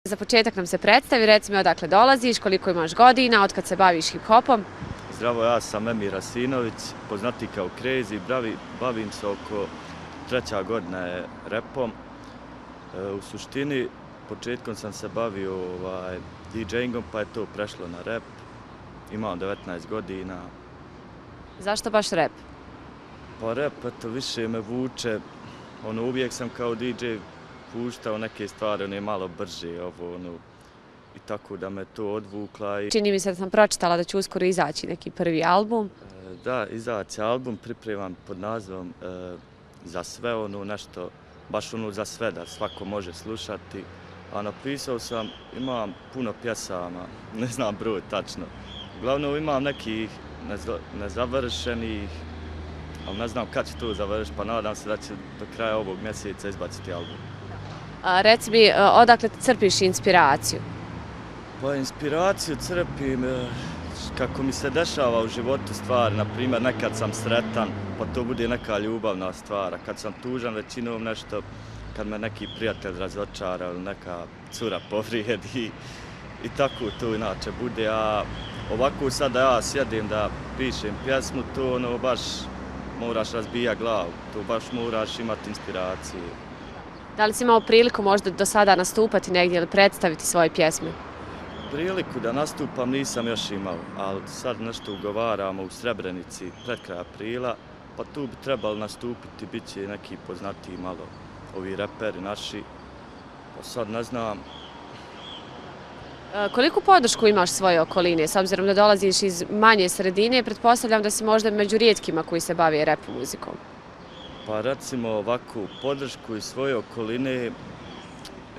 Za početak nam se predstavi, reci mi odakle dolaziš, koliko imaš godina, otkad se baviš hip-hopom. Zdravo, ja sam Emir Asinović, poznati kao Crazy, bavim se oko 3. godina je repom. U suštini, početkom sam se bavio DJingom, pa je to prešlo na rep. Imam 19 godina. Zašto baš rep? Pa rep, eto, više me vuče. Uvijek sam kao DJ puštao neke stvari, malo brže, i tako da me to odvukla. Čini mi se da sam pročitala da će uskoro izaći neki prvi album. Da, izaći album, pripremam pod nazivom Za sve, nešto, baš za sve, da svako može slušati. A napisao sam, imam puno pjesama, ne znam broj tačno. Uglavnom imam nekih nezavršenih, ali ne znam kad će to završiti, pa nadam se da će do kraja ovog mjeseca izbaciti album. Reci mi, odakle crpiš inspiraciju? Pa inspiraciju crpim kako mi se dešava u životu stvari. Naprimjer, nekad sam sretan, pa to bude neka ljubavna stvar. A kad sam tužan, većinom nešto, kad me neki prijatelj razočara ili neka cura povrijedi. I tako to inače bude. A ovako sada ja sjedim da pišem pjesmu, to baš moraš razbijati glavu. To baš moraš imati inspiraciju. Da li si imao priliku možda do sada nastupati negdje ili predstaviti svoje pjesme? Priliku da nastupam nisam još imao, ali sad nešto ugovaramo u Srebrenici pred kraj aprila, pa tu bi trebalo nastupiti, bit će neki poznatiji malo ovi reperi naši, pa sad ne znam. Koliku podršku imaš svoje okoline? S obzirom da dolaziš iz manje sredine, pretpostavljam da si možda među rijetkima koji se bave rap muzikom. Pa recimo ovakvu podršku iz svoje okoline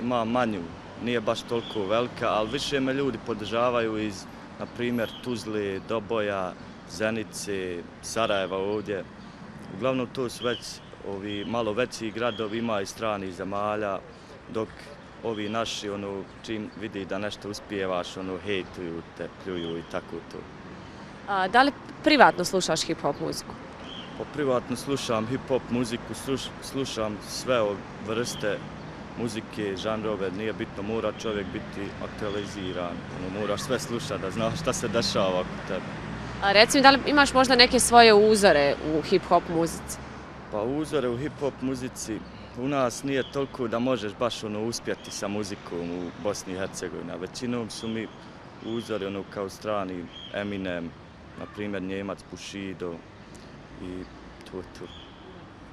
imam manju, nije baš toliko velika, ali više me ljudi podržavaju iz, na primjer, Tuzle, Doboja, Zenice, Sarajeva ovdje. Uglavnom to su već ovi malo veći gradovi, ima i stranih zemalja, dok ovi naši, čim vidi da nešto uspijevaš, hejtuju te, pljuju i tako to. Da li privatno slušaš hip-hop muziku? Pa privatno slušam hip-hop muziku, slušam sve vrste muzike, žanrove, nije bitno, mora čovjek biti aktualiziran, moraš sve slušati da znaš šta se dešava oko tebe. Reci mi, da li imaš možda neke svoje uzore u hip-hop muzici? Pa uzore u hip-hop muzici u nas nije toliko da možeš baš uspjeti sa muzikom u Bosni i Hercegovini. Većinom su mi uzori kao strani Eminem, na primjer Njemac, Bushido i to.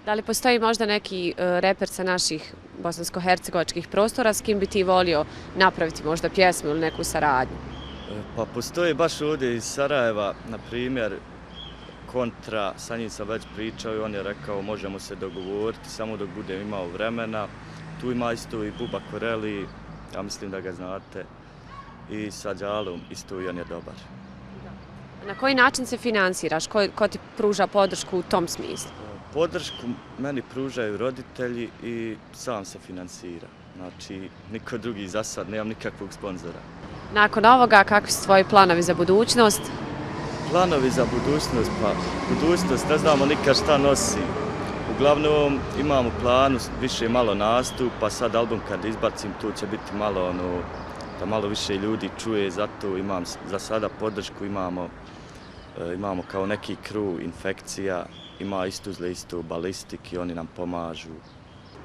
Da li postoji možda neki reper sa naših bosansko-hercegovačkih prostora s kim bi ti volio napraviti možda pjesmu ili neku saradnju? Pa postoji baš ovdje iz Sarajeva, na primjer, Kontra, sa njim sam već pričao i on je rekao možemo se dogovoriti samo dok budem imao vremena. Tu ima isto i Buba Koreli, ja mislim da ga znate, i sa Đalom isto i on je dobar. Na koji način se finansiraš? Ko ti pruža podršku u tom smislu? Podršku meni pružaju roditelji i sam se finansira. Znači, niko drugi za sad, nemam nikakvog sponzora. Nakon ovoga, kakvi su tvoji planovi za budućnost? Planovi za budućnost, pa budućnost ne znamo nikad šta nosi. Uglavnom imamo planu više malo nastupa, sad album kad izbacim tu će biti malo da malo više ljudi čuje, zato imam za sada podršku, imamo kao neki crew Infekcija, ima Istuzle, isto Balistik i oni nam pomažu.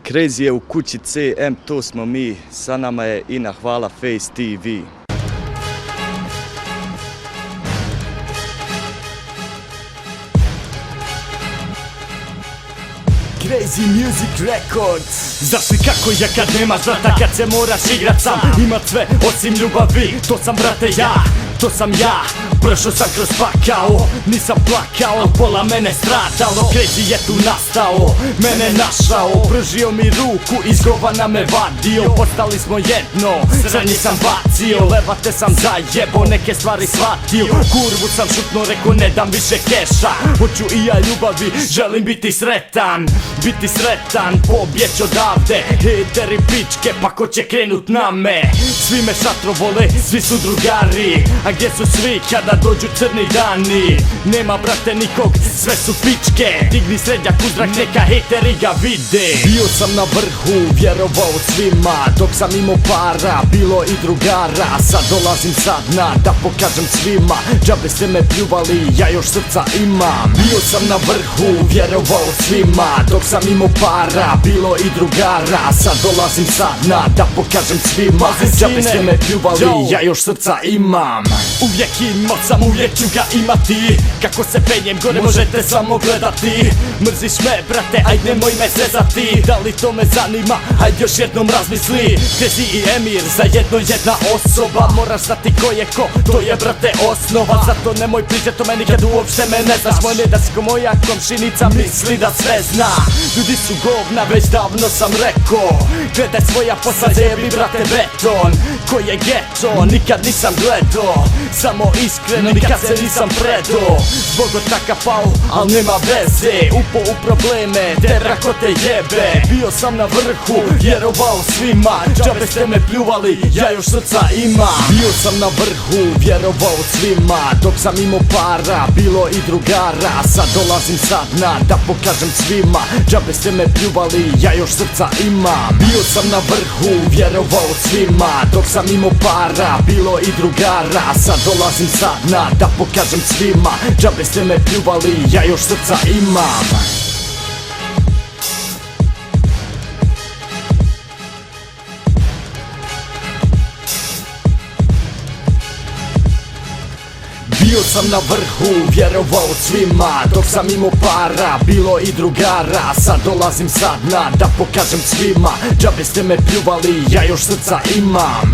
Crazy je u kući CM, to smo mi, sa nama je Ina, hvala Face TV. Crazy Music Records. Znaš li kako je kad nemaš brata, kad se moraš igrat sam, imat sve osim ljubavi, to sam brate ja, to sam ja. Prošao sam kroz pakao, nisam plakao, pola mene stradalo. Crazy je tu nastao, mene našao, pružio mi ruku, iz govana me vadio. Postali smo jedno, sranje sam bacio, levate sam zajebo, neke stvari shvatio. Kurvu sam šutno, rekao ne dam više keša, hoću i ja ljubavi, želim biti sretan. Pobjeć odavde, hejteri pičke, pa ko će krenut na me? Svi me šatro vole, svi su drugari, a gdje su svi kada dođu crni dani? Nema brate nikog, sve su pičke. Digni srednjak u zrak, neka hejteri ga vide. Bio sam na vrhu, vjerovao svima, dok sam imao para, bilo i drugara. Sad dolazim sad na, da pokažem svima, džabe ste me pljuvali, ja još srca imam. Bio sam na vrhu, vjerovao svima, dok sam imao para, bilo i drugara. Sad dolazim sad na, da pokažem svima, džabe ste me pljuvali, ja još srca imam. Uvijek imao sam, uvijek ću ga imati. Kako se penjem gore možete samo gledati. Mrziš me brate, ajde nemoj me zezati. Da li to me zanima, ajde još jednom razmisli. Gdje i Emir, za jedna osoba. Moraš znati ko je ko, to je brate osnova. Zato nemoj pričat o meni kad uopšte me ne znaš. Moj ne da si ko moja komšinica misli da sve zna. Ljudi su govna, već davno sam rekao. Gledaj svoja posla, jebi brate beton. Ko je geto, nikad nisam gledao. Samo iskreno, nikad se nisam predao. Zbog otaka pao, al nema veze. Upo u probleme, te brako te jebe. Bio sam na vrhu, vjerovao svima, džabe ste me pljuvali, ja još srca imam. Bio sam na vrhu, vjerovao svima, dok sam imao para, bilo i drugara. Sad dolazim sad na, da pokažem svima, džabe ste me pljuvali, ja još srca imam. Bio sam na vrhu, vjerovao svima, dok sam imao para, bilo i drugara. Sad dolazim sad na, da pokažem svima, džabe ste me pljuvali, ja još srca imam. Bio sam na vrhu, vjerovao svima, dok sam imao para, bilo i drugara. Sad dolazim sad na, da pokažem svima, džabe ste me pljuvali, ja još srca imam.